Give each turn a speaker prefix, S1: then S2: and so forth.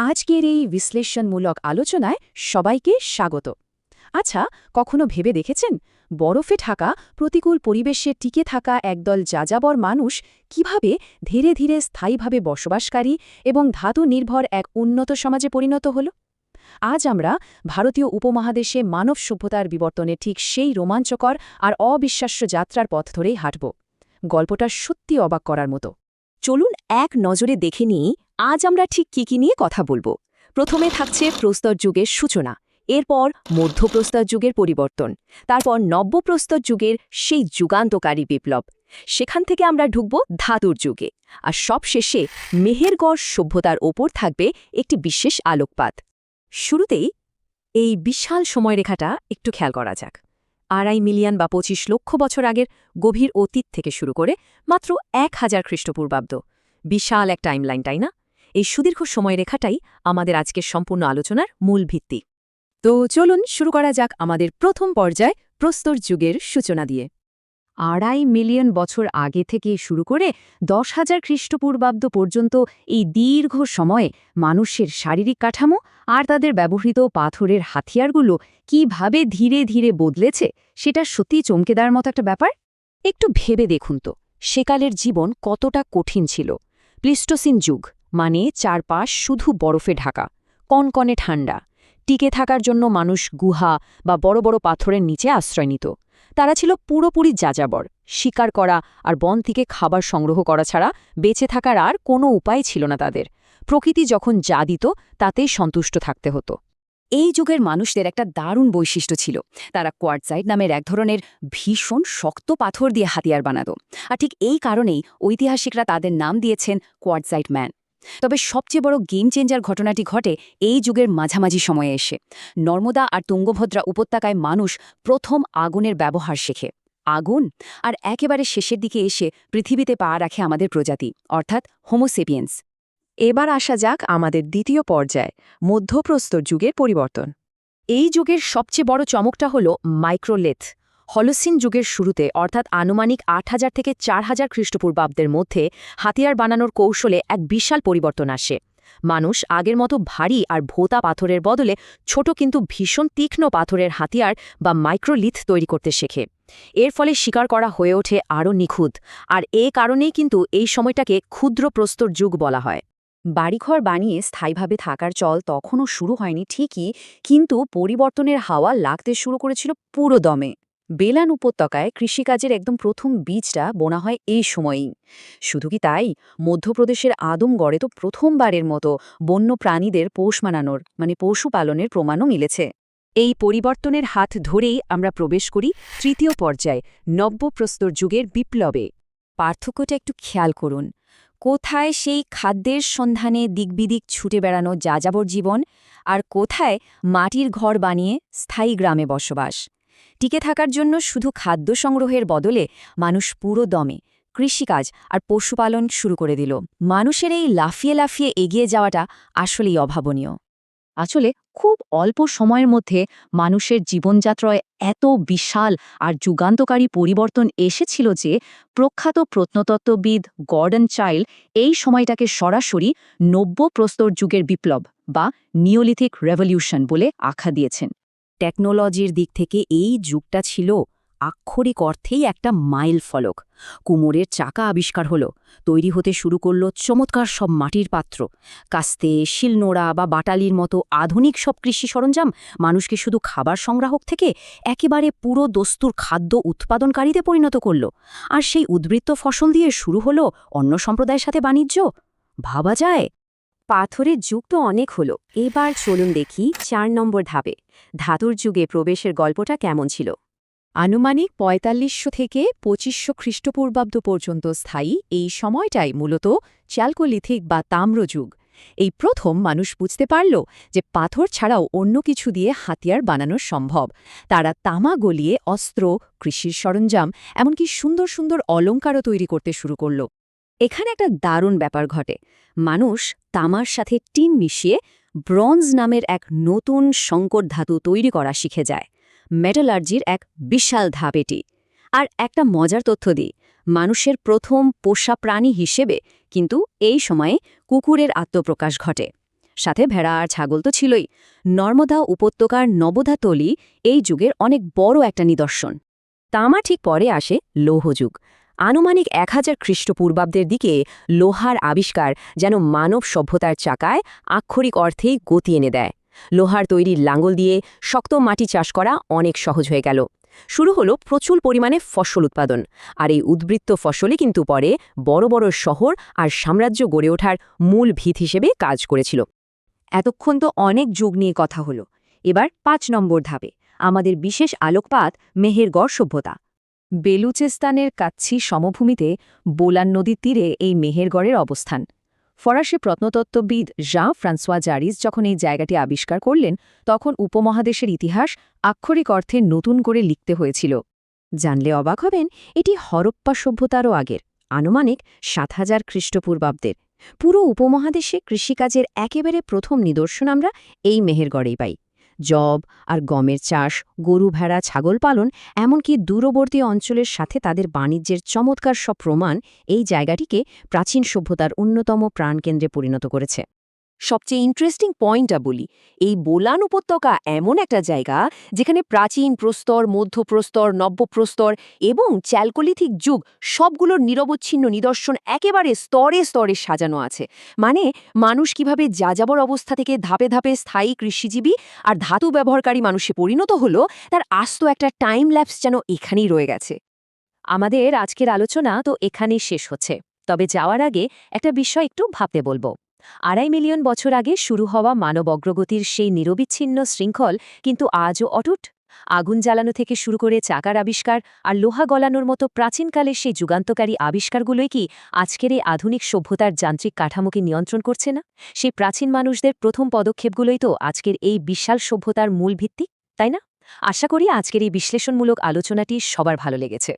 S1: আজকের এই বিশ্লেষণমূলক আলোচনায় সবাইকে স্বাগত। আচ্ছা, কখনো ভেবে দেখেছেন বরফে ঢাকা প্রতিকূল পরিবেশে টিকে থাকা একদল যাযাবর মানুষ কিভাবে ধীরে ধীরে স্থায়ীভাবে বসবাসকারী এবং ধাতু নির্ভর এক উন্নত সমাজে পরিণত হল? আজ আমরা ভারতীয় উপমহাদেশে মানব সভ্যতার বিবর্তনে ঠিক সেই রোমাঞ্চকর আর অবিশ্বাস্য যাত্রার পথ ধরেই হাঁটব। গল্পটা সত্যি অবাক করার মতো। চলুন এক নজরে দেখে নিই আজ আমরা ঠিক কী নিয়ে কথা বলবো। প্রথমে থাকছে প্রস্তর যুগের সূচনা, এরপর মধ্যপ্রস্তর যুগের পরিবর্তন, তারপর নব্যপ্রস্তর যুগের সেই যুগান্তকারী বিপ্লব। সেখান থেকে আমরা ঢুকব ধাতুর যুগে, আর সবশেষে মেহেরগড় সভ্যতার ওপর থাকবে একটি বিশেষ আলোকপাত। শুরুতেই এই বিশাল সময়রেখাটা একটু খেয়াল করা যাক। 2.5 মিলিয়ন বা 25 লক্ষ বছর আগের গভীর অতীত থেকে শুরু করে মাত্র 1000 খ্রিস্টপূর্বাব্দ। বিশাল এক টাইমলাইন, তাই না? এই সুদীর্ঘ সময়রেখাটাই আমাদের আজকের সম্পূর্ণ আলোচনার মূল ভিত্তি। তো চলুন শুরু করা যাক আমাদের প্রথম পর্যায় প্রস্তর যুগের সূচনা দিয়ে। 2.5 মিলিয়ন বছর আগে থেকে শুরু করে 10,000 খ্রিস্টপূর্বাব্দ পর্যন্ত এই দীর্ঘ সময়ে মানুষের শারীরিক কাঠামো আর তাদের ব্যবহৃত পাথরের হাতিয়ারগুলো কিভাবে ধীরে ধীরে বদলেছে, সেটা সত্যিই চমকে দেওয়ার মতো একটা ব্যাপার। একটু ভেবে দেখুন তো, সেকালের জীবন কতটা কঠিন ছিল। প্লিস্টোসিন যুগ মানে চারপাশ শুধু বরফে ঢাকা, কনকনে ঠান্ডা। টিকে থাকার জন্য মানুষ গুহা বা বড় বড় পাথরের নিচে আশ্রয় নিত। তারা ছিল পুরোপুরি যাযাবর, শিকার করা আর বন থেকে খাবার সংগ্রহ করা ছাড়া বেঁচে থাকার আর কোনো উপায় ছিল না তাদের। প্রকৃতি যখন যা দিত তাতেই সন্তুষ্ট থাকতে হতো। এই যুগের মানুষদের একটা দারুণ বৈশিষ্ট্য ছিল, তারা কোয়ার্টজাইট নামের এক ধরনের ভীষণ শক্ত পাথর দিয়ে হাতিয়ার বানাত। আর ঠিক এই কারণেই ঐতিহাসিকরা তাদের নাম দিয়েছেন কোয়ার্টজাইট ম্যান। তবে সবচেয়ে বড় গেম চেঞ্জার ঘটনাটি ঘটে এই যুগের মাঝামাঝি সময়ে এসে। নর্মদা আর তুঙ্গভদ্রা উপত্যকায় মানুষ প্রথম আগুনের ব্যবহার শেখে। আগুন আর একেবারে শেষের দিকে এসে পৃথিবীতে পা রাখে আমাদের প্রজাতি, অর্থাৎ হোমোসেপিয়েন্স। এবার আসা যাক আমাদের দ্বিতীয় পর্যায়, মধ্যপ্রস্তর যুগের পরিবর্তন। এই যুগের সবচেয়ে বড় চমকটা হল মাইক্রোলেথ। হলোসিন যুগের শুরুতে, অর্থাৎ আনুমানিক 8000 থেকে 4000 খ্রিস্টপূর্বাব্দের মধ্যে হাতিয়ার বানানোর কৌশলে এক বিশাল পরিবর্তন আসে। মানুষ আগের মতো ভারী আর ভোঁতা পাথরের বদলে ছোট কিন্তু ভীষণ তীক্ষ্ণ পাথরের হাতিয়ার বা মাইক্রোলিথ তৈরি করতে শেখে। এর ফলে শিকার করা হয়ে ওঠে আরও নিখুঁত, আর এ কারণেই কিন্তু এই সময়টাকে ক্ষুদ্র প্রস্তর যুগ বলা হয়। বাড়িঘর বানিয়ে স্থায়ীভাবে থাকার চল তখনও শুরু হয়নি ঠিকই, কিন্তু পরিবর্তনের হাওয়া লাগতে শুরু করেছিল পুরো দমে। বেলান উপত্যকায় কৃষিকাজের একদম প্রথম বীজটা বোনা হয় এই সময়েই। শুধু কি তাই, মধ্যপ্রদেশের আদমগড়ে তো প্রথমবারের মতো বন্য প্রাণীদের পোষ মানানোর পশুপালনের প্রমাণও মিলেছে। এই পরিবর্তনের হাত ধরেই আমরা প্রবেশ করি তৃতীয় পর্যায়ে, নব্যপ্রস্তর যুগের বিপ্লবে। পার্থক্যটা একটু খেয়াল করুন। কোথায় সেই খাদ্যের সন্ধানে দিকবিদিক ছুটে বেড়ানো যাযাবর জীবন, আর কোথায় মাটির ঘর বানিয়ে স্থায়ী গ্রামে বসবাস। টিকে থাকার জন্য শুধু খাদ্য সংগ্রহের বদলে মানুষ পুরো দমে কৃষিকাজ আর পশুপালন শুরু করে দিল। মানুষের এই লাফিয়ে লাফিয়ে এগিয়ে যাওয়াটা আসলেই অভাবনীয়। আসলে খুব অল্প সময়ের মধ্যে মানুষের জীবনযাত্রায় এত বিশাল আর যুগান্তকারী পরিবর্তন এসেছিল যে প্রখ্যাত প্রত্নতত্ত্ববিদ গর্ডন চাইল্ড এই সময়টাকে সরাসরি নব্যপ্রস্তর যুগের বিপ্লব বা নিওলিথিক রেভলিউশন বলে আখ্যা দিয়েছেন। টেকনোলজির দিক থেকে এই যুগটা ছিল আক্ষরিক অর্থেই একটা মাইল ফলক। কুমোরের চাকা আবিষ্কার হল, তৈরি হতে শুরু করল চমৎকার সব মাটির পাত্র। কাস্তে, শিলনোড়া বা বাটালির মতো আধুনিক সব কৃষি সরঞ্জাম মানুষকে শুধু খাবার সংগ্রাহক থেকে একেবারে পুরো দস্তুর খাদ্য উৎপাদনকারীতে পরিণত করল। আর সেই উদ্বৃত্ত ফসল দিয়ে শুরু হলো অন্য সম্প্রদায়ের সাথে বাণিজ্য। ভাবা যায়? পাথরের যুগ তো অনেক হলো, এবার চলুন দেখি 4 নম্বর ধাপে ধাতুর যুগে প্রবেশের গল্পটা কেমন ছিল। আনুমানিক 4500 থেকে 2500 খ্রিস্টপূর্বাব্দ পর্যন্ত স্থায়ী এই সময়টাই মূলত চ্যালকোলিথিক বা তাম্রযুগ। এই প্রথম মানুষ বুঝতে পারল যে পাথর ছাড়াও অন্য কিছু দিয়ে হাতিয়ার বানানো সম্ভব। তারা তামা গলিয়ে অস্ত্র, কৃষির সরঞ্জাম, এমনকি সুন্দর সুন্দর অলঙ্কারও তৈরি করতে শুরু করল। এখানে একটা দারুণ ব্যাপার ঘটে। মানুষ তামার সাথে টিন মিশিয়ে ব্রোঞ্জ নামের এক নতুন সংকর ধাতু তৈরি করা শিখে যায়। মেটালার্জির এক বিশাল ধাপ এটি। আর একটা মজার তথ্য দিই, মানুষের প্রথম পোষা প্রাণী হিসেবে কিন্তু এই সময়ে কুকুরের আত্মপ্রকাশ ঘটে। সাথে ভেড়া আর ছাগল তো ছিলই। নর্মদা উপত্যকার নবধাতলি এই যুগের অনেক বড় একটা নিদর্শন। তামা ঠিক পরে আসে লৌহযুগ। আনুমানিক 1000 খ্রিস্টপূর্বাব্দের দিকে লোহার আবিষ্কার যেন মানব সভ্যতার চাকায় আক্ষরিক অর্থেই গতি এনে দেয়। লোহার তৈরির লাঙ্গল দিয়ে শক্ত মাটি চাষ করা অনেক সহজ হয়ে গেল। শুরু হলো প্রচুর পরিমাণে ফসল উৎপাদন, আর এই উদ্বৃত্ত ফসলই কিন্তু পরে বড় বড় শহর আর সাম্রাজ্য গড়ে ওঠার মূল ভিত হিসেবে কাজ করেছিল। এতক্ষণ তো অনেক যুগ নিয়ে কথা হলো। এবার 5 নম্বর ধাপে আমাদের বিশেষ আলোকপাত মেহেরগড় সভ্যতা। বেলুচেস্তানের কাচ্ছি সমভূমিতে বোলান নদীর তীরে এই মেহেরগড়ের অবস্থান। ফরাসি প্রত্নতত্ত্ববিদ জাঁ ফ্রান্সোয়া জারিস যখন এই জায়গাটি আবিষ্কার করলেন, তখন উপমহাদেশের ইতিহাস আক্ষরিক অর্থে নতুন করে লিখতে হয়েছিল। জানলে অবাক হবেন, এটি হরপ্পা সভ্যতারও আগের, আনুমানিক 7000 খ্রিস্টপূর্বাব্দের। পুরো উপমহাদেশে কৃষিকাজের একেবারে প্রথম নিদর্শন আমরা এই মেহেরগড়েই পাই। যব আর গমের চাষ, গরু ভেড়া ছাগল পালন, এমনকি দূরবর্তী অঞ্চলের সাথে তাদের বাণিজ্যের চমৎকার সব প্রমাণ এই জায়গাটিকে প্রাচীন সভ্যতার অন্যতম প্রাণকেন্দ্রে পরিণত করেছে। সবচেয়ে ইন্টারেস্টিং পয়েন্টটা বলি, এই বোলান উপত্যকা এমন একটা জায়গা যেখানে প্রাচীন প্রস্তর, মধ্যপ্রস্তর, নব্যপ্রস্তর এবং চ্যালকোলিথিক যুগ সবগুলোর নিরবচ্ছিন্ন নিদর্শন একেবারে স্তরে স্তরে সাজানো আছে। মানে মানুষ কিভাবে যাযাবর অবস্থা থেকে ধাপে ধাপে স্থায়ী কৃষিজীবী আর ধাতু ব্যবহারকারী মানুষে পরিণত হলো, তার আস্ত একটা টাইম ল্যাপস যেন এখানেই রয়ে গেছে। আমাদের আজকের আলোচনা তো এখানেই শেষ হচ্ছে, তবে যাওয়ার আগে একটা বিষয় একটু ভাবতে বলবো। 2.5 মিলিয়ন বছর আগে শুরু হওয়া মানব অগ্রগতির সেই নিরবিচ্ছিন্ন শৃঙ্খল কিন্তু আজও অটুট। আগুন জ্বালানো থেকে শুরু করে চাকার আবিষ্কার আর লোহা গলানোর মতো প্রাচীনকালের সেই যুগান্তকারী আবিষ্কারগুলোই কি আজকের এই আধুনিক সভ্যতার যান্ত্রিক কাঠামোকে নিয়ন্ত্রণ করছে না? সেই প্রাচীন মানুষদের প্রথম পদক্ষেপগুলোই তো আজকের এই বিশাল সভ্যতার মূল ভিত্তি, তাই না? আশা করি আজকের এই বিশ্লেষণমূলক আলোচনাটি সবার ভালো লেগেছে।